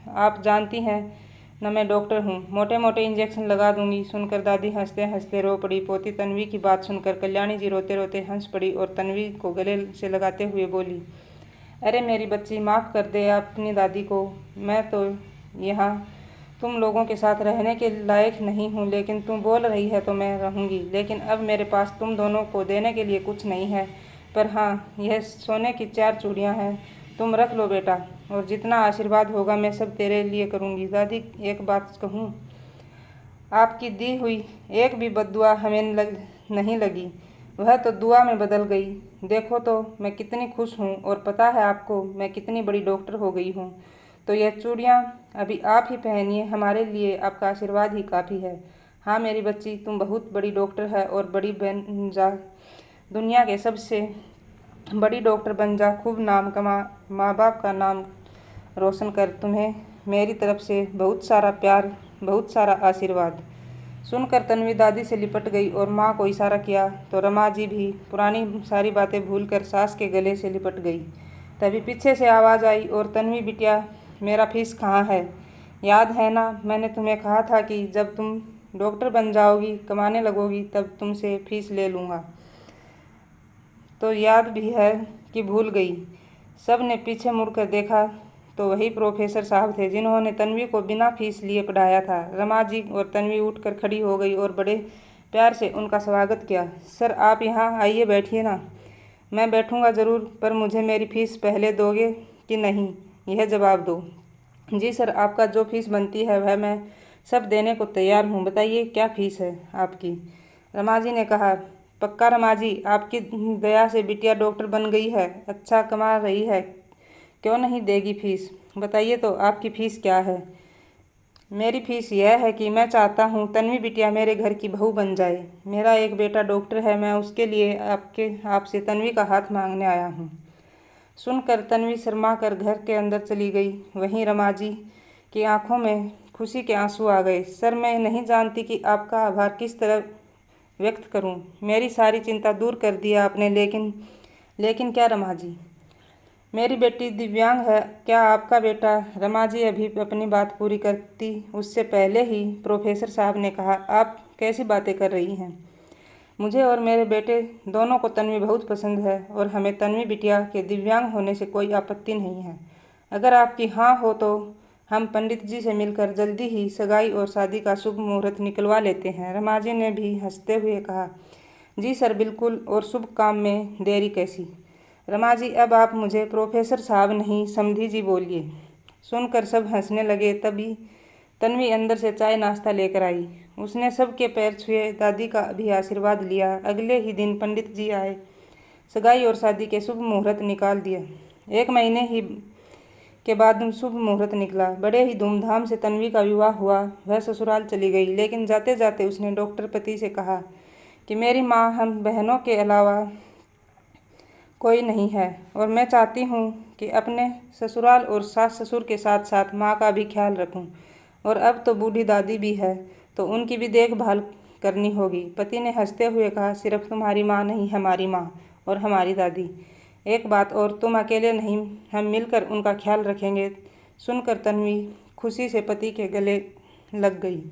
A: आप जानती हैं न, मैं डॉक्टर हूँ, मोटे मोटे इंजेक्शन लगा दूंगी। सुनकर दादी हंसते हंसते रो पड़ी। पोती तन्वी की बात सुनकर कल्याणी जी रोते रोते हंस पड़ी और तन्वी को गले से लगाते हुए बोली, अरे मेरी बच्ची, माफ़ कर दे अपनी दादी को। मैं तो यहाँ तुम लोगों के साथ रहने के लायक नहीं हूँ, लेकिन तुम बोल रही है तो मैं रहूँगी। लेकिन अब मेरे पास तुम दोनों को देने के लिए कुछ नहीं है, पर हाँ, यह सोने की 4 चूड़ियाँ हैं, तुम रख लो बेटा, और जितना आशीर्वाद होगा मैं सब तेरे लिए करूँगी। दादी, एक बात कहूँ, आपकी दी हुई एक भी बद्दुआ हमें नहीं लगी, वह तो दुआ में बदल गई। देखो तो मैं कितनी खुश हूँ, और पता है आपको मैं कितनी बड़ी डॉक्टर हो गई हूँ। तो यह चूड़ियाँ अभी आप ही पहनिए, हमारे लिए आपका आशीर्वाद ही काफ़ी है। हाँ मेरी बच्ची, तुम बहुत बड़ी डॉक्टर है और बड़ी बन जा, दुनिया के सबसे बड़ी डॉक्टर बन जा, खूब नाम कमा, माँ बाप का नाम रोशन कर। तुम्हें मेरी तरफ से बहुत सारा प्यार, बहुत सारा आशीर्वाद। सुनकर तन्वी दादी से लिपट गई और माँ को इशारा किया तो रमा जी भी पुरानी सारी बातें भूलकर सास के गले से लिपट गई। तभी पीछे से आवाज़ आई, और तन्वी बिटिया, मेरा फीस कहाँ है? याद है ना, मैंने तुम्हें कहा था कि जब तुम डॉक्टर बन जाओगी, कमाने लगोगी, तब तुमसे फीस ले लूँगा। तो याद भी है कि भूल गई? सब ने पीछे मुड़कर देखा तो वही प्रोफेसर साहब थे जिन्होंने तन्वी को बिना फीस लिए पढ़ाया था। रमा जी और तन्वी उठकर खड़ी हो गई और बड़े प्यार से उनका स्वागत किया। सर, आप यहाँ आइए, बैठिए ना। मैं बैठूँगा ज़रूर, पर मुझे मेरी फ़ीस पहले दोगे कि नहीं, यह जवाब दो। जी सर, आपका जो फीस बनती है वह मैं सब देने को तैयार हूँ। बताइए क्या फ़ीस है आपकी? रमा जी ने कहा, पक्का रमा जी, आपकी दया से बिटिया डॉक्टर बन गई है, अच्छा कमा रही है, क्यों नहीं देगी फीस? बताइए तो आपकी फ़ीस क्या है? मेरी फ़ीस यह है कि मैं चाहता हूँ तन्वी बिटिया मेरे घर की बहू बन जाए। मेरा एक बेटा डॉक्टर है, मैं उसके लिए आपसे तन्वी का हाथ मांगने आया हूँ। सुनकर तन्वी शर्मा कर घर के अंदर चली गई। वहीं रमा जी की आंखों में खुशी के आंसू आ गए। सर, मैं नहीं जानती कि आपका आभार किस तरह व्यक्त करूं। मेरी सारी चिंता दूर कर दिया आपने, लेकिन क्या रमा जी? मेरी बेटी दिव्यांग है। क्या आपका बेटा? रमा जी अभी अपनी बात पूरी करती उससे पहले ही प्रोफेसर साहब ने कहा, आप कैसी बातें कर रही हैं? मुझे और मेरे बेटे दोनों को तन्वी बहुत पसंद है और हमें तन्वी बिटिया के दिव्यांग होने से कोई आपत्ति नहीं है। अगर आपकी हाँ हो तो हम पंडित जी से मिलकर जल्दी ही सगाई और शादी का शुभ मुहूर्त निकलवा लेते हैं। रमा जी ने भी हंसते हुए कहा, जी सर, बिल्कुल, और शुभ काम में देरी कैसी? रमा जी, अब आप मुझे प्रोफेसर साहब नहीं समधी जी बोलिए। सुनकर सब हंसने लगे। तभी तन्वी अंदर से चाय नाश्ता लेकर आई। उसने सबके पैर छुए, दादी का भी आशीर्वाद लिया। अगले ही दिन पंडित जी आए, सगाई और शादी के शुभ मुहूर्त निकाल दिया। 1 महीने ही के बाद शुभ मुहूर्त निकला। बड़े ही धूमधाम से तन्वी का विवाह हुआ। वह ससुराल चली गई, लेकिन जाते जाते उसने डॉक्टर पति से कहा कि मेरी माँ हम बहनों के अलावा कोई नहीं है, और मैं चाहती हूँ कि अपने ससुराल और सास ससुर के साथ साथ माँ का भी ख्याल रखूँ। और अब तो बूढ़ी दादी भी है, तो उनकी भी देखभाल करनी होगी। पति ने हंसते हुए कहा, सिर्फ तुम्हारी माँ नहीं, हमारी माँ और हमारी दादी। एक बात और, तुम अकेले नहीं, हम मिलकर उनका ख्याल रखेंगे। सुनकर तन्वी खुशी से पति के गले लग गई।